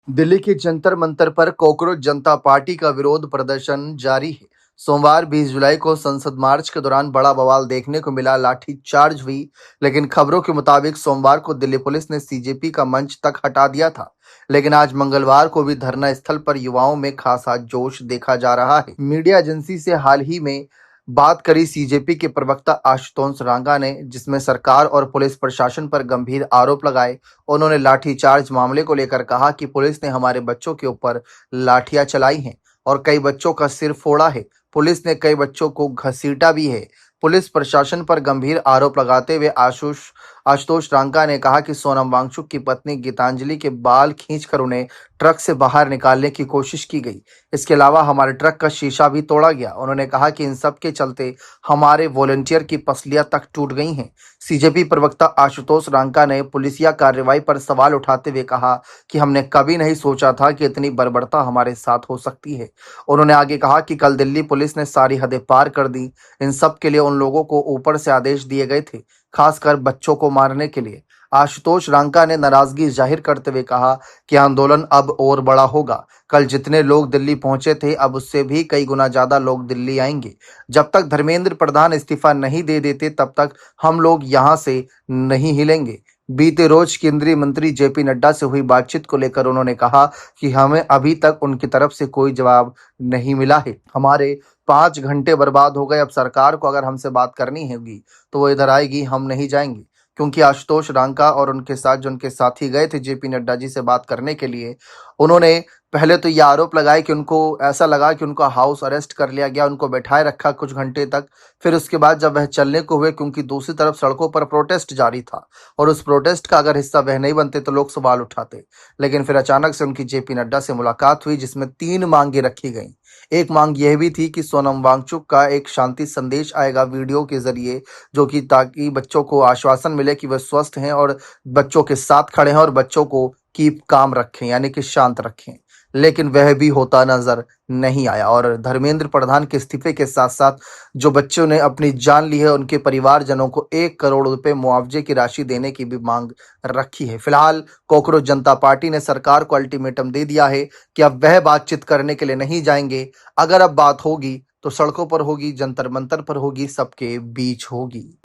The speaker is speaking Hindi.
दिल्ली के जंतर मंतर पर कॉकरोच जनता पार्टी का विरोध प्रदर्शन जारी है। सोमवार 20 जुलाई को संसद मार्च के दौरान बड़ा बवाल देखने को मिला, लाठीचार्ज हुई। लेकिन खबरों के मुताबिक सोमवार को दिल्ली पुलिस ने सीजेपी का मंच तक हटा दिया था। लेकिन आज मंगलवार को भी धरना स्थल पर युवाओं में खासा जोश देखा जा रहा है। मीडिया एजेंसी से हाल ही में बात करी सीजेपी के प्रवक्ता आशुतोष रांगा ने, जिसमें सरकार और पुलिस प्रशासन पर गंभीर आरोप लगाए। उन्होंने लाठीचार्ज मामले को लेकर कहा कि पुलिस ने हमारे बच्चों के ऊपर लाठियां चलाई हैं और कई बच्चों का सिर फोड़ा है। पुलिस ने कई बच्चों को घसीटा भी है। पुलिस प्रशासन पर गंभीर आरोप लगाते हुए आशुतोष रांका ने कहा कि सोनम वांगचुक की पत्नी गीतांजलि के बाल खींचकर उन्हें ट्रक से बाहर निकालने की कोशिश की गई। इसके अलावा हमारे ट्रक का शीशा भी तोड़ा गया। उन्होंने कहा कि इन सब के चलते हमारे वॉलंटियर की पसलियां तक टूट गई हैं। सीजेपी प्रवक्ता आशुतोष रांका ने पुलिसिया कार्रवाई पर सवाल उठाते हुए कहा कि हमने कभी नहीं सोचा था कि इतनी बर्बरता हमारे साथ हो सकती है। उन्होंने आगे कहा कि कल दिल्ली पुलिस ने सारी हदें पार कर दी। इन सब के लिए उन लोगों को ऊपर से आदेश दिए गए थे, खासकर बच्चों को मारने के लिए। आशुतोष रांका ने नाराजगी जाहिर करते हुए कहा कि आंदोलन अब और बड़ा होगा। कल जितने लोग दिल्ली पहुंचे थे, अब उससे भी कई गुना ज्यादा लोग दिल्ली आएंगे। जब तक धर्मेंद्र प्रधान इस्तीफा नहीं दे देते, तब तक हम लोग यहां से नहीं हिलेंगे। बीते रोज केंद्रीय मंत्री जेपी नड्डा से हुई बातचीत को लेकर उन्होंने कहा कि हमें अभी तक उनकी तरफ से कोई जवाब नहीं मिला है। हमारे 5 घंटे बर्बाद हो गए। अब सरकार को अगर हमसे बात करनी होगी तो वो इधर आएगी, हम नहीं जाएंगे। क्योंकि आशुतोष रांका और उनके साथ जो उनके साथी गए थे जेपी नड्डा जी से बात करने के लिए, उन्होंने पहले तो ये आरोप लगाया कि उनको ऐसा लगा कि उनका हाउस अरेस्ट कर लिया गया, उनको बैठाए रखा कुछ घंटे तक। फिर उसके बाद जब वह चलने को हुए, क्योंकि दूसरी तरफ सड़कों पर प्रोटेस्ट जारी था और उस प्रोटेस्ट का अगर हिस्सा वह नहीं बनते तो लोग सवाल उठाते। लेकिन फिर अचानक से उनकी जेपी नड्डा से मुलाकात हुई, जिसमें 3 मांगे रखी गई। एक मांग यह भी थी कि सोनम वांगचुक का एक शांति संदेश आएगा वीडियो के जरिए, जो कि ताकि बच्चों को आश्वासन मिले कि वह स्वस्थ हैं और बच्चों के साथ खड़े हैं और बच्चों को कीप काम रखें, यानी कि शांत रखें। लेकिन वह भी होता नजर नहीं आया और धर्मेंद्र प्रधान के इस्तीफे के साथ साथ जो बच्चों ने अपनी जान ली है, उनके परिवारजनों को 1 करोड़ रुपए मुआवजे की राशि देने की भी मांग रखी है। फिलहाल कॉकरोच जनता पार्टी ने सरकार को अल्टीमेटम दे दिया है कि अब वह बातचीत करने के लिए नहीं जाएंगे। अगर अब बात होगी तो सड़कों पर होगी, जंतर मंतर पर होगी, सबके बीच होगी।